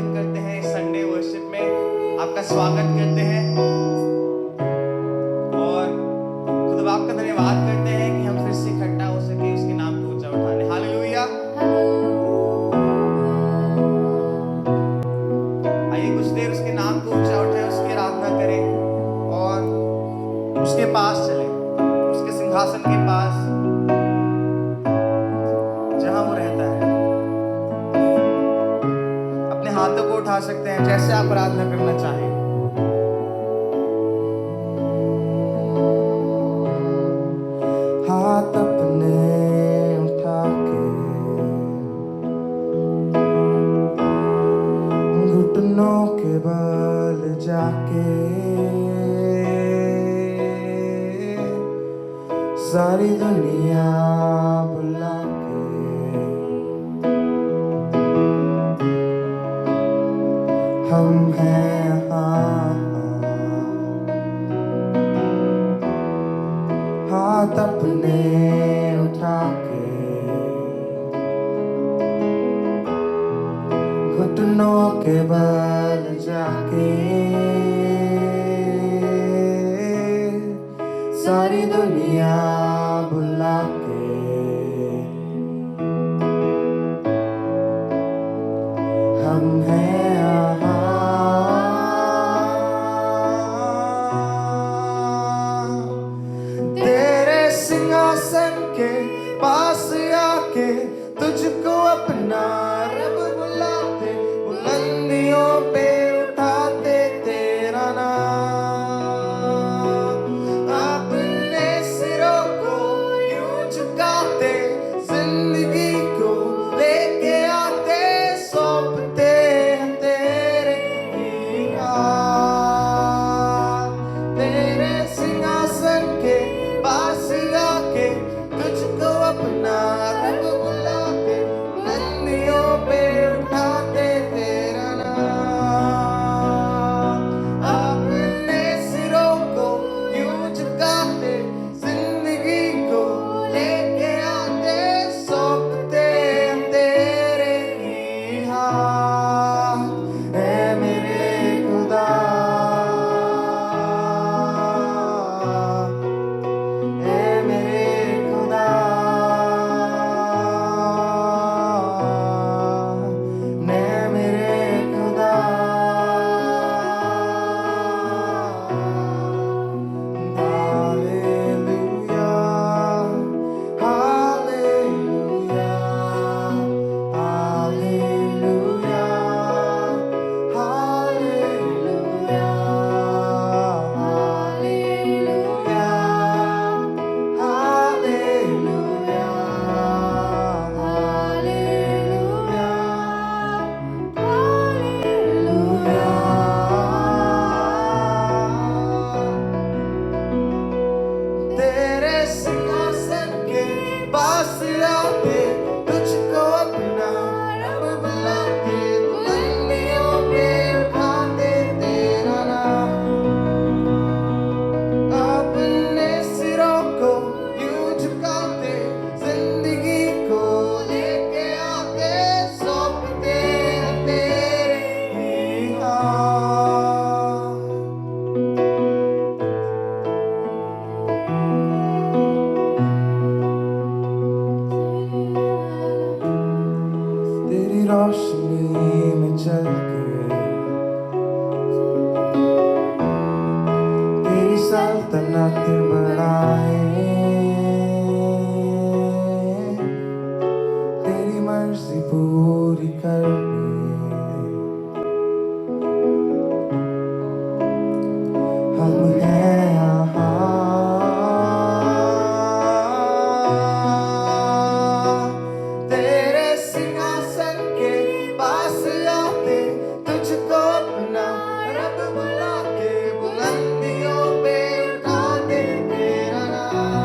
Welcome करते हैं इस संडे वर्शिप में, आपका स्वागत करते हैं और खुदा आपका धन्यवाद करते हैं कि हम फिर से इकट्ठा हो सके उसके नाम को ऊंचा उठाने। हालेलुया। आइए कुछ देर उसके नाम को ऊंचा उठाएं, उसकी आराधना करें और उसके पास चलें, उसके सिंहासन के पास जहां वो रहता है। अपने हाथों को उठा सकते हैं जैसे आप आराधना करना चाहें। हाथ अपने उठा के घुटनों के बल जाके सारी दुनिया बुला के हम हैं हाथ अपने उठा के घुटनों के बल जाके सारी दुनिया बुला के हम हैं तेरे सिंहासन के पास आके तुझको अपना रब बुलाते, बुलंदियों पे उठाते तेरा नाम, अपने सिरों को यूं झुकाते, जिंदगी को लेके आते, सौंपते हैं तेरे ही हाथ। तेरे सिंहासन के पास आके तुझको अपना रब बुलाते, बुलंदियों पे उठाते तेरा नाम, अपने सिरों को यूं झुकाते, जिंदगी को लेके आते, सौंपते हैं तेरे ही हाथ। ऐ मेरे खुदा, ऐ मेरे खुदा, ने मेरे खुदा, hallelujah, hallelujah, hallelujah, hallelujah, hallelujah, hallelujah, तेरे सिंहासन के पास आके तुझको अपना रब बुलाते, बुलंदियों पे उठाते तेरा नाम, अपने सिरों को यूं झुकाते, जिंदगी को लेके आते, सौंपते हैं तेरे ही हाथ। तेरी रोशनी में चल के तेरी सल्तनत बढ़ाए, तेरी मर्जी पूरी करके हम हैं यहाँ। तेरे सिंहासन के पास आते तुझको अपना रब बुला के, बुलंदियों पे उठाते तेरा नाम,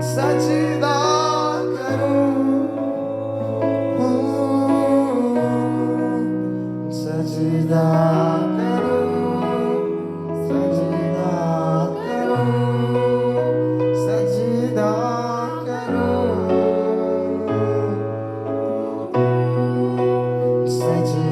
सजदा करूं, सजदा करूं, सजदा करूं, सजदा करूं, सजदा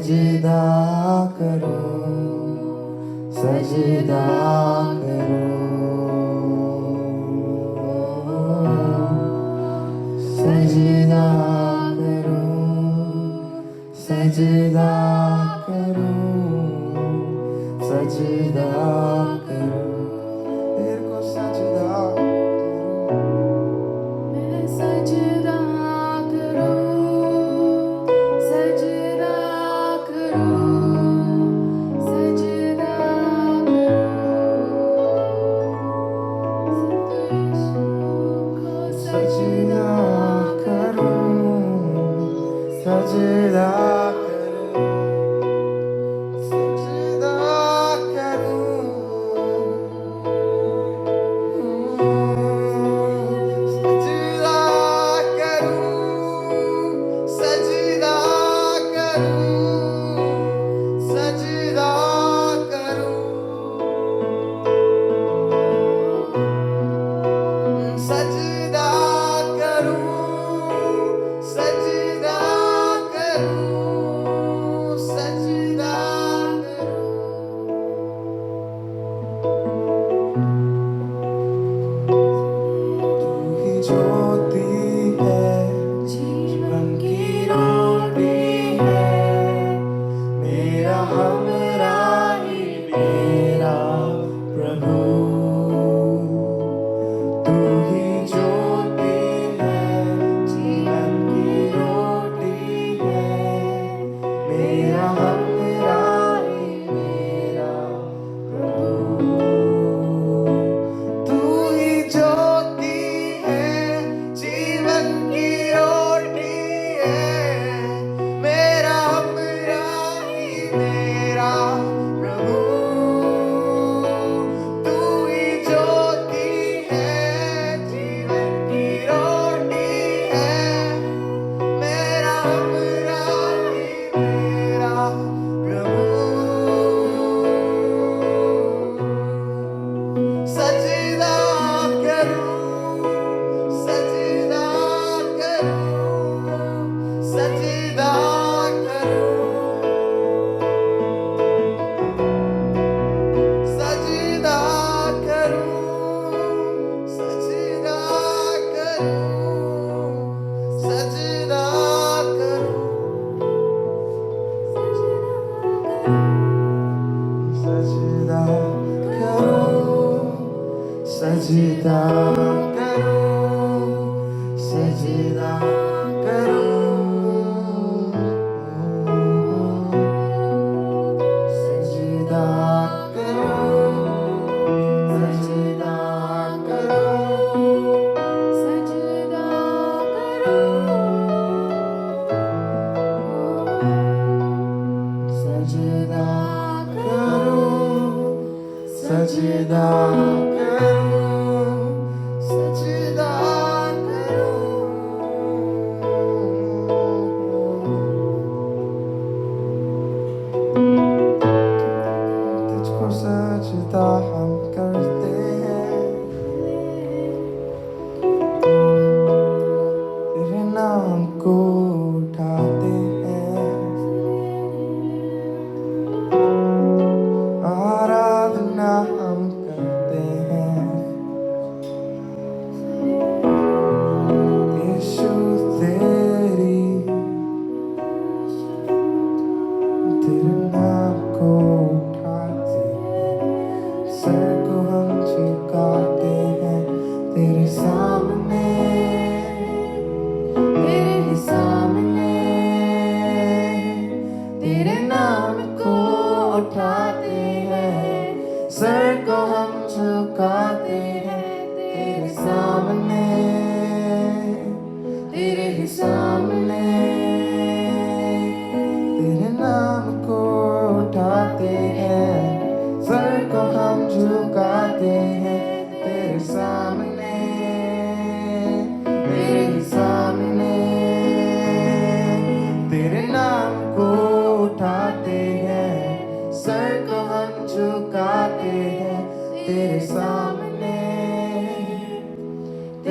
सजदा करूं, सजदा करूं, सजदा करूं, सजदा करूं, सजदा करूं, तेरे को सजदा मैं सजदा करूं, सजदा करूं, सजदा करूं, सजदा करूं, सजदा करूं, सजदा करूं, सजदा करूं, सजदा करूं, सजदा करूं, सजदा करूं, सजदा करूं। तू ही ज्योति है, जीवन की रोटी है, मेरा हमराही मेरा प्रभु। तू ही ज्योति है, जीवन की रोटी है, मेरा हमराही मेरा प्रभु। तू ही ज्योति है, जीवन की रोटी है, मेरा हमराही मेरा प्रभु। तू ही ज्योति है, जीवन की रोटी है, मेरा हमराही मेरा प्रभु। सजदा करूं, सजदा करूं, सजदा करूं, सजदा करूं, सजदा करूं, सजदा करूं, सजदा करूं, सजदा करूं, सजदा करूं, सजदा करूं, सजदा करूं, सजदा करूं, सजदा करूं, सजदा करूं। तुझको सजदा हम करते हैं, तेरे नाम को उठाते हैं, आराधना हम करते हैं। यीशु तेरे नाम को उठाते हैं, सर को हम झुकाते हैं तेरे सामने, तेरे सामने, तेरे नाम को उठाते हैं, सर को हम झुकाते हैं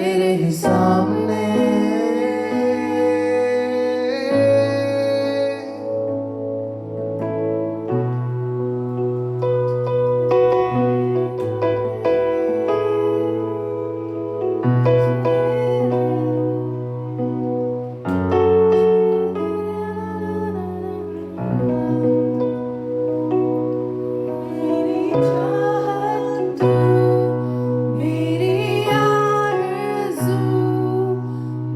तेरे ही सामने मेरी चाहत तू, मेरी आरज़ू,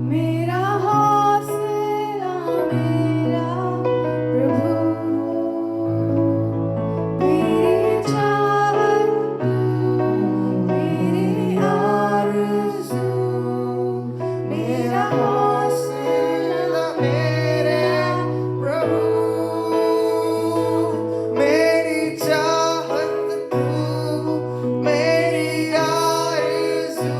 मेरा हौसला, मेरा प्रभु। मेरी चाहत तू, मेरी आरज़ू, मेरा हौसला, मेरा प्रभु। मेरी चाहत तू, मेरी आरज़ू,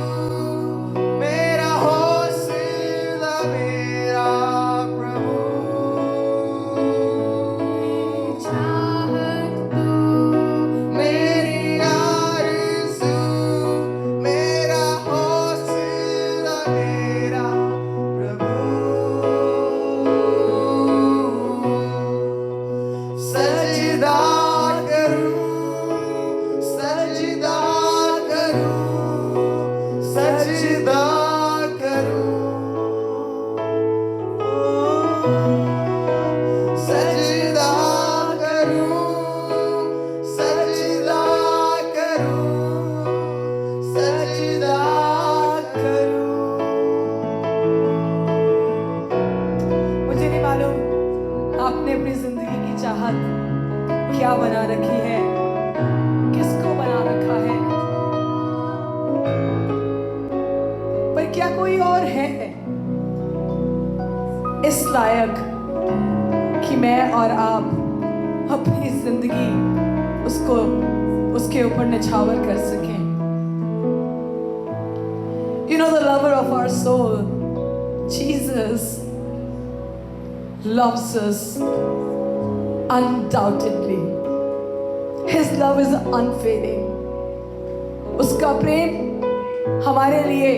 मेरा हौसला, मेरा प्रभु। चाहत तू, मेरी आरज़ू, मेरा हौसला, मेरा प्रभु। सजदा करूं, सजदा करूं, सजदा करूं, सजदा करूं, सजदा करूं, सजदा करूं। मुझे नहीं मालूम आपने अपनी जिंदगी की चाहत क्या बना रखी है, किसको बना रखा है, पर क्या कोई और है इस लायक कि मैं और आप अपनी जिंदगी उसके ऊपर निछावर कर सकें? You know, the lover of our soul, Jesus, loves us undoubtedly. His love is unfading. उसका प्रेम हमारे लिए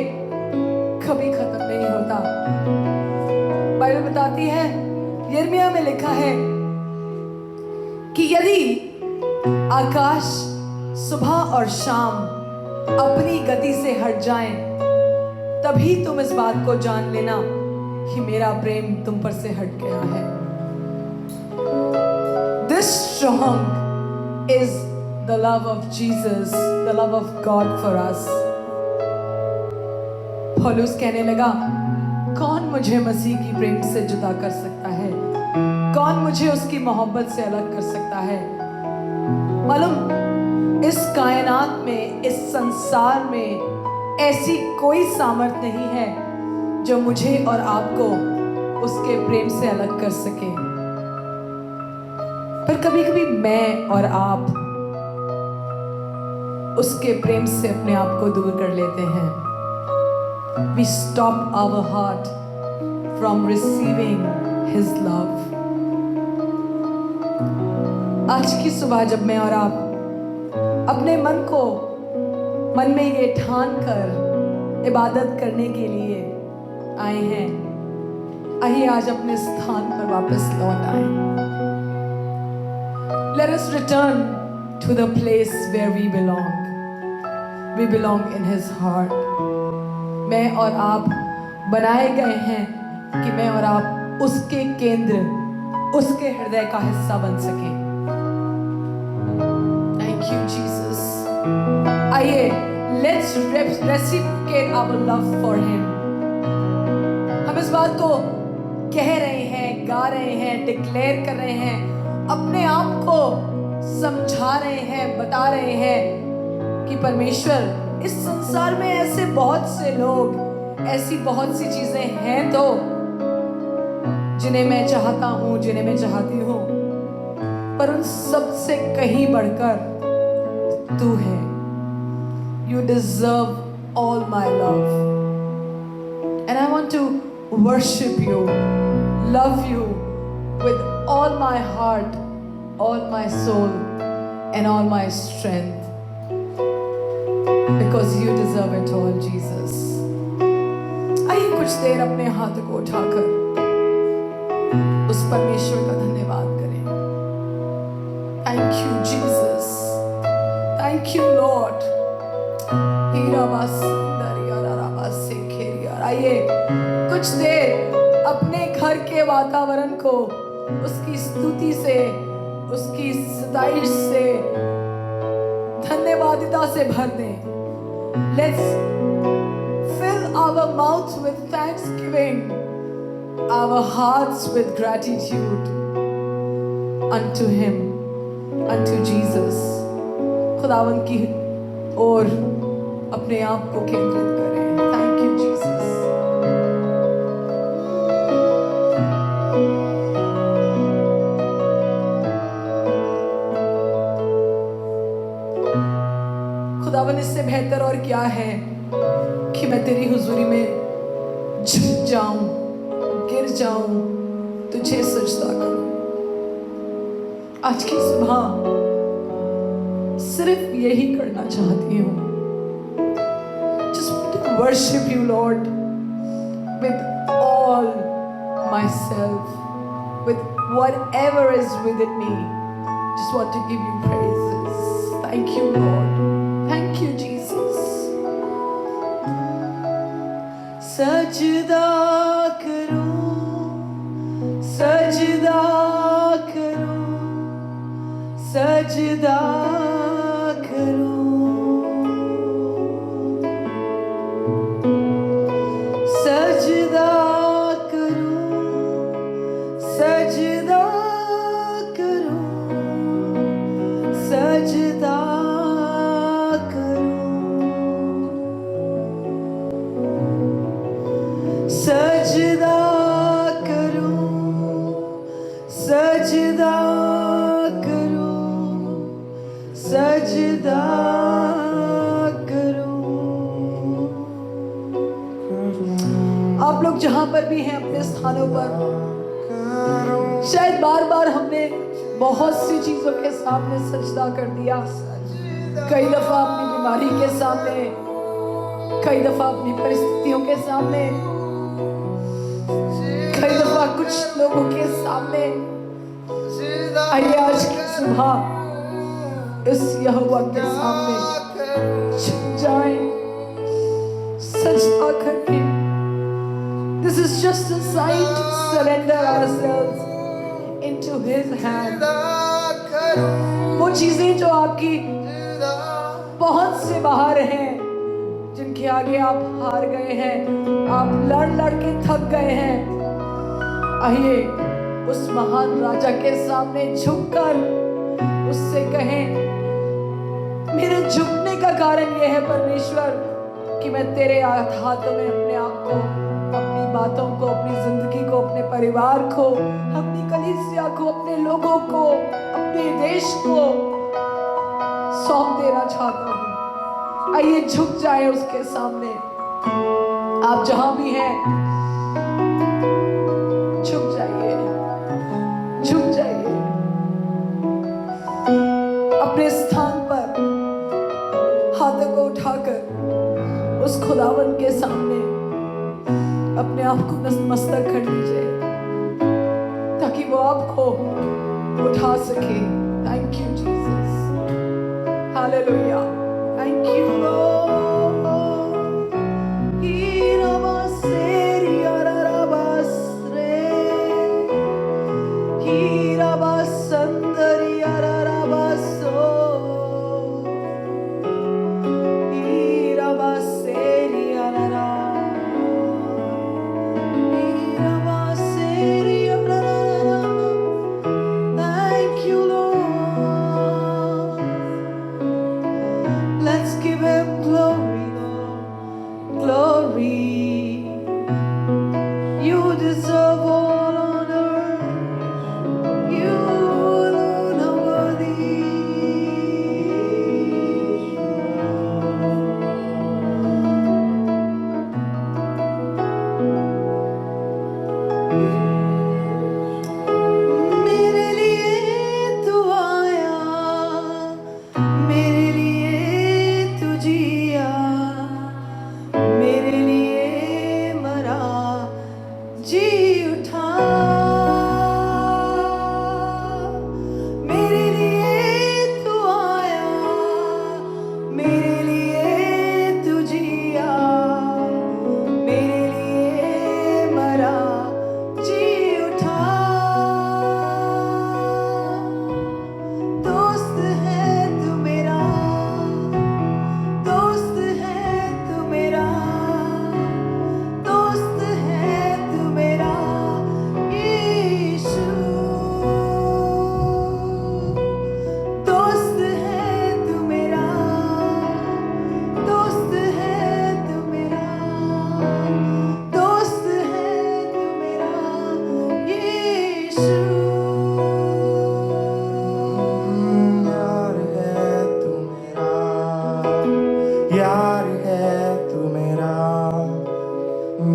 कभी खत्म नहीं होता। बाइबल बताती है, यिर्मयाह में लिखा है कि यदि आकाश सुबह और शाम अपनी गति से हट जाएं, तभी तुम इस बात को जान लेना कि मेरा प्रेम तुम पर से हट गया है। This strong is the love of Jesus, the love of God for us. पौलुस कहने लगा, कौन मुझे मसीह की प्रेम से जुदा कर सकता है? कौन मुझे उसकी मोहब्बत से अलग कर सकता है? मालूम, इस कायनात में, इस संसार में ऐसी कोई सामर्थ नहीं है जो मुझे और आपको उसके प्रेम से अलग कर सके। पर कभी कभी मैं और आप उसके प्रेम से अपने आप को दूर कर लेते हैं। We stop our heart from receiving His love. आज की सुबह जब मैं और आप अपने मन में ये ठान कर इबादत करने के लिए आए हैं, आइए आज अपने स्थान पर वापस लौट आए। Let us return to the place where we belong. We belong in His heart. मैं और आप बनाए गए हैं कि मैं और आप उसके केंद्र, उसके हृदय का हिस्सा बन सकें। Thank you, Jesus. आइए, let's reciprocate our love for Him. हम इस बात को कह रहे हैं, गा रहे हैं, डिक्लेयर कर रहे हैं, अपने आप को समझा रहे हैं, बता रहे हैं कि परमेश्वर, इस संसार में ऐसे बहुत से लोग, ऐसी बहुत सी चीजें हैं तो जिन्हें मैं चाहता हूं, जिन्हें मैं चाहती हूं, पर उन सब से कहीं बढ़कर तू है। You deserve all my love, and I want to worship you, love you with all my heart, all my soul, and all my strength, because you deserve it all, Jesus. कुछ देर अपने हाथ को उठाकर उस परमेश्वर का धन्यवाद करें। Thank you Jesus, thank you Lord. आइए कुछ देर अपने घर के वातावरण को उसकी स्तुति से, उसकी सताइश से, धन्यवादिता से भर दें। Let's fill our mouths with thanksgiving, our hearts with gratitude unto Him, unto Jesus. खुदावन की ओर अपने आप को केंद्रित करें। Thank you Jesus. खुदावन इससे बेहतर और क्या है कि मैं तेरी हुजूरी में झुक जाऊं, गिर जाऊं, तुझे सजदा करूं। आज की सुबह सिर्फ यही करना चाहती हूँ। Just to worship you Lord with all myself, with whatever is within me. Just want to give you praises. Thank you Lord. Thank you Jesus. सजदा करूं, सजदा करूं, सजदा करूं, सजदा करूं, सजदा करूं, सजदा सजदा करूं, सजदा करूं, सजदा करूं। आप लोग जहां पर भी हैं अपने स्थानों पर, शायद बार बार हमने बहुत सी चीजों के सामने सजदा कर दिया। कई दफा अपनी बीमारी के सामने, कई दफा अपनी परिस्थितियों के सामने, कई दफा कुछ लोगों के सामने। आइए आज की सुबह इस यहोवा के सामने झुक जाएं, सजदा करके। This is just a sign to surrender ourselves into His hand. वो चीजें जो आपकी बहुत से बाहर हैं, जिनके आगे आप हार गए हैं, आप लड़ लड़ के थक गए हैं, आइए उस महान राजा के सामने झुककर उससे कहें, मेरे झुकने का कारण यह है परमेश्वर कि मैं तेरे हाथों में अपने आप को, अपनी बातों को, अपनी जिंदगी को, अपने परिवार को, अपनी कलीसिया को, अपने लोगों को, अपने देश को सौंप देना चाहता हूँ। आइए झुक जाए उसके सामने। आप जहां भी हैं झुक जाइए, झुक जाइए अपने स्थान पर, हाथों को उठाकर उस खुदावन के सामने अपने आप को नतमस्तक कर लीजिए ताकि वो आपको उठा सके। Thank you Jesus, hallelujah, thank you Lord. मेरे लिए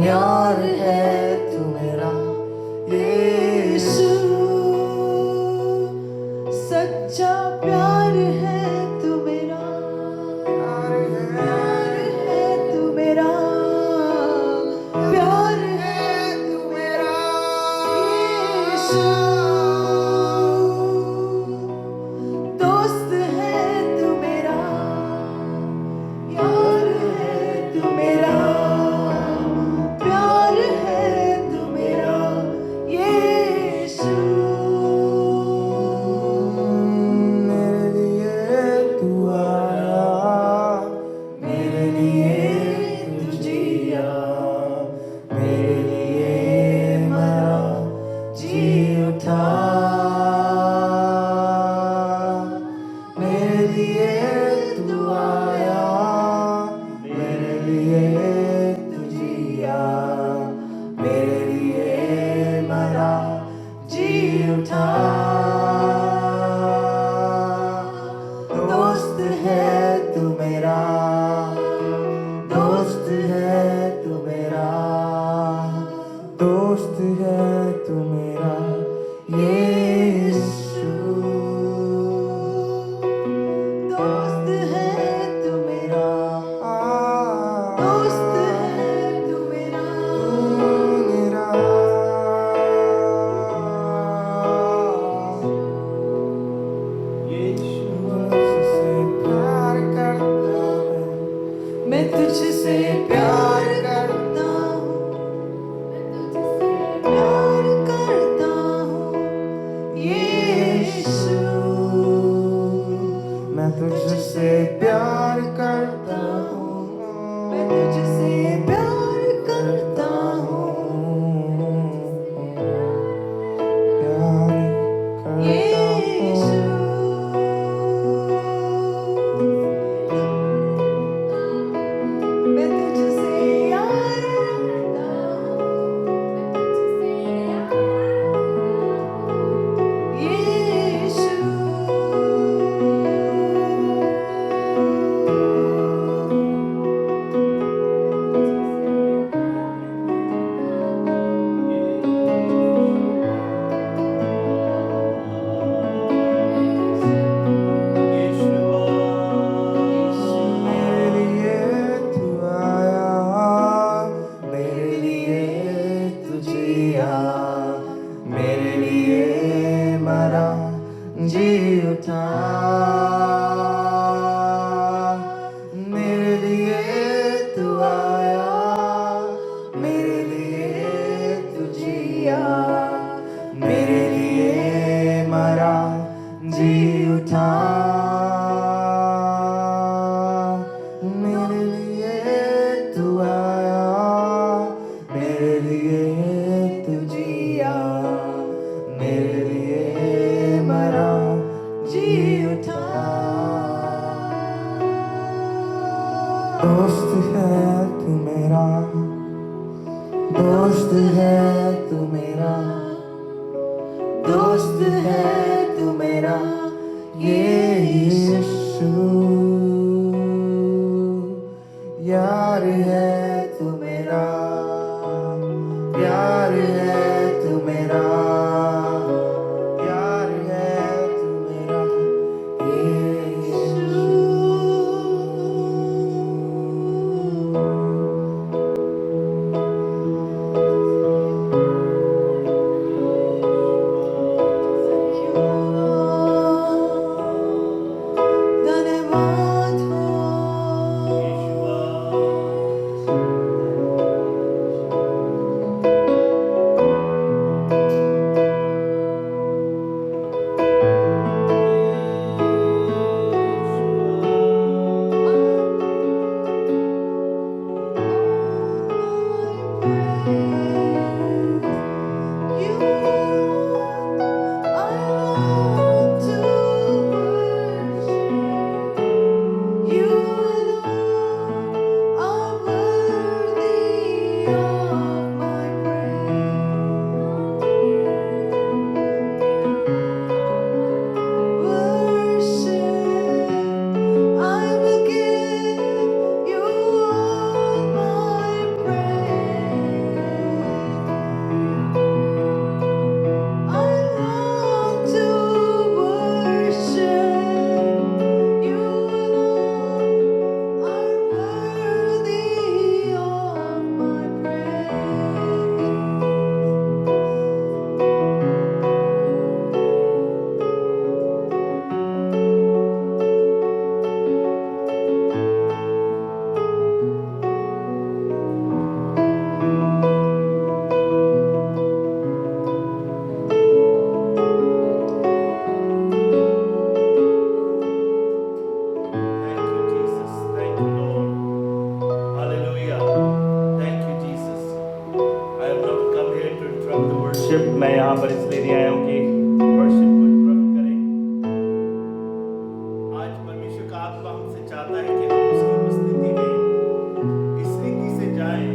यार है तू मेरा यीशु, सच्चा प्यार है तू मेरा, प्यार है तू मेरा, प्यार है तू मेरा यीशु, दोस्त है तू मेरा, यार है तू मेरा, प्यार है तू मेरा यीशु। मेरे लिए तू आया, मेरे लिए तू जिया, मेरे लिए मरा जी उठा, मेरे लिए तू आया, मेरे लिए तू जिया, मेरे लिए मरा जी उठा, दोस्त है तू मेरा, दोस्त है तू मेरा, दोस्त है तू मेरा यीशु, दोस्त है तू मेरा, दोस्त है तू मेरा, मेरा यीशु तुझसे प्यार करता हूँ, मैं तुझसे प्यार करता हूँ, प्यार करता हूँ यीशु, मैं तुझसे प्यार करता हूँ, मैं तुझसे प्यार करता हूँ प्यार करता यीशु, हूँ। मैं तुझसे यार करता हूँ यीशु। मेरे लिए तू आया, मेरे लिए तू जिया, मेरे लिए मरा जी उठा, मेरे लिए तू आया, मेरे लिए तू जिया, मेरे लिए मरा जी उठा, मेरे लिए तू आया, मेरे लिए तू जिया, मेरे लिए मरा जी उठा, दोस्त है तू मेरा, दोस्त है तू मेरा, दोस्त है तू मेरा यीशु, यार है तू मेरा, प्यार है तू मेरा, यार है तू मेरा यीशु। धन्यवाद हो वर्शिप मैं यहाँ पर इसलिए नहीं आया हूँ कि वर्शिप को इंटरप्ट करें। आज परमेश्वर का आत्मा हमसे चाहता है कि हम उसकी उपस्थिति में इस रीति से जाएं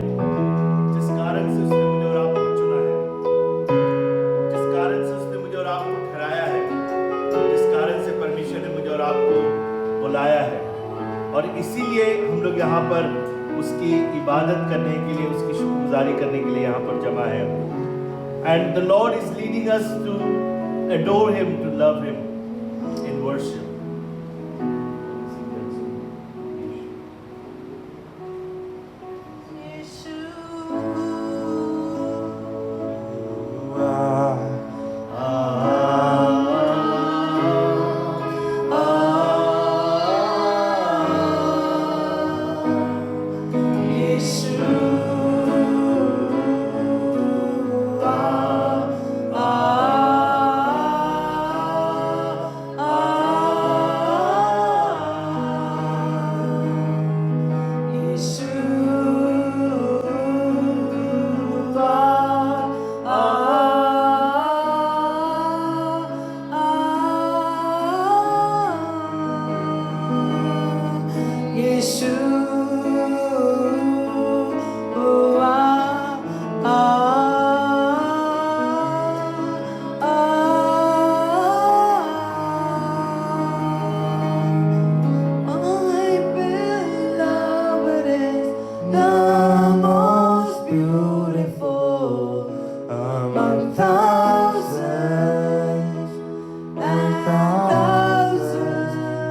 जिस कारण से उसने मुझे और आपको चुना है, जिस कारण से उसने मुझे और आपको ठहराया है, जिस कारण से परमेश्वर ने मुझे और आपको बुलाया है। और इसीलिए हम लोग यहाँ पर उसकी इबादत करने के लिए, उसकी शुक्रगुजारी करने के लिए यहाँ पर जमा है। And the Lord is leading us to adore Him, to love Him in worship.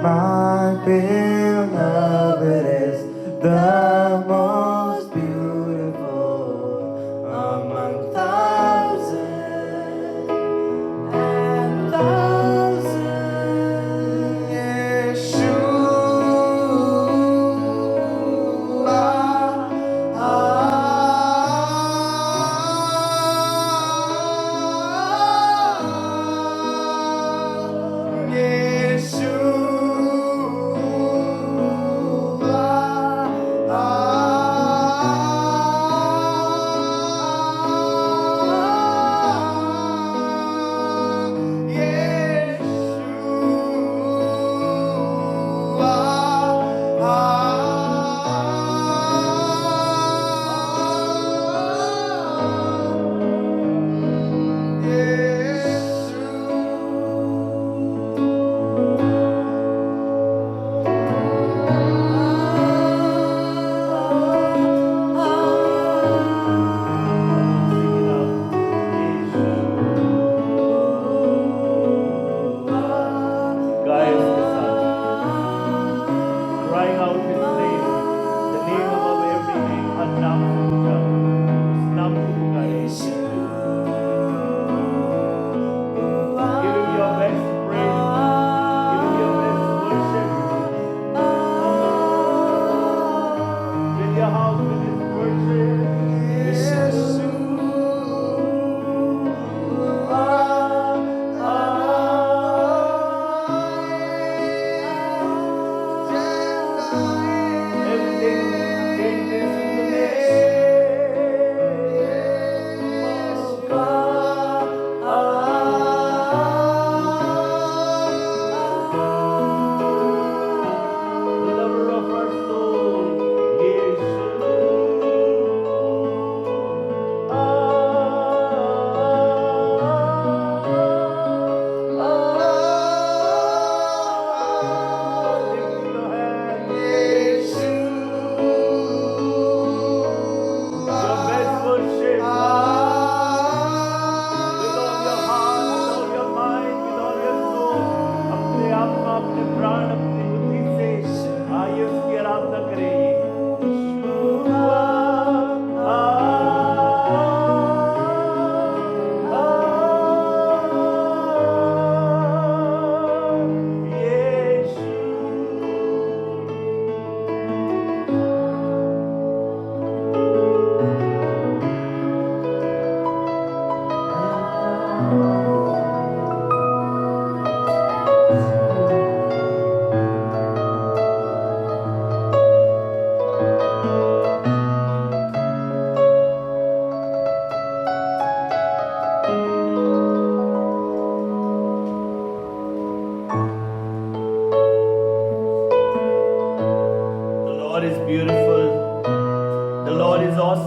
My beloved is the most beautiful among thousands and thousands. Yeshua,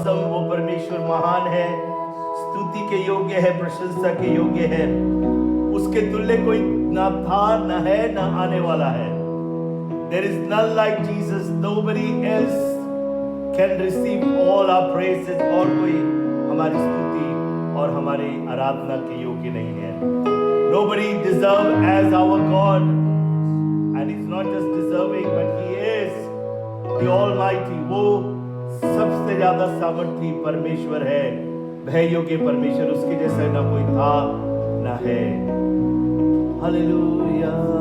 awesome, वो परमेश्वर महान है, स्तुति के योग्य है, प्रशंसा के योग्य है। उसके तुल्य कोई ना था, ना है, ना आने वाला है। There is none like Jesus. Nobody else can receive all our praises. और कोई हमारी स्तुति और हमारी आराधना के योग्य नहीं है। Nobody deserve as our God, and He's not just deserving, but He is the Almighty. वो सबसे ज्यादा सामर्थी परमेश्वर है, भय योग्य परमेश्वर। उसके जैसा ना कोई था, ना है। हालेलुया।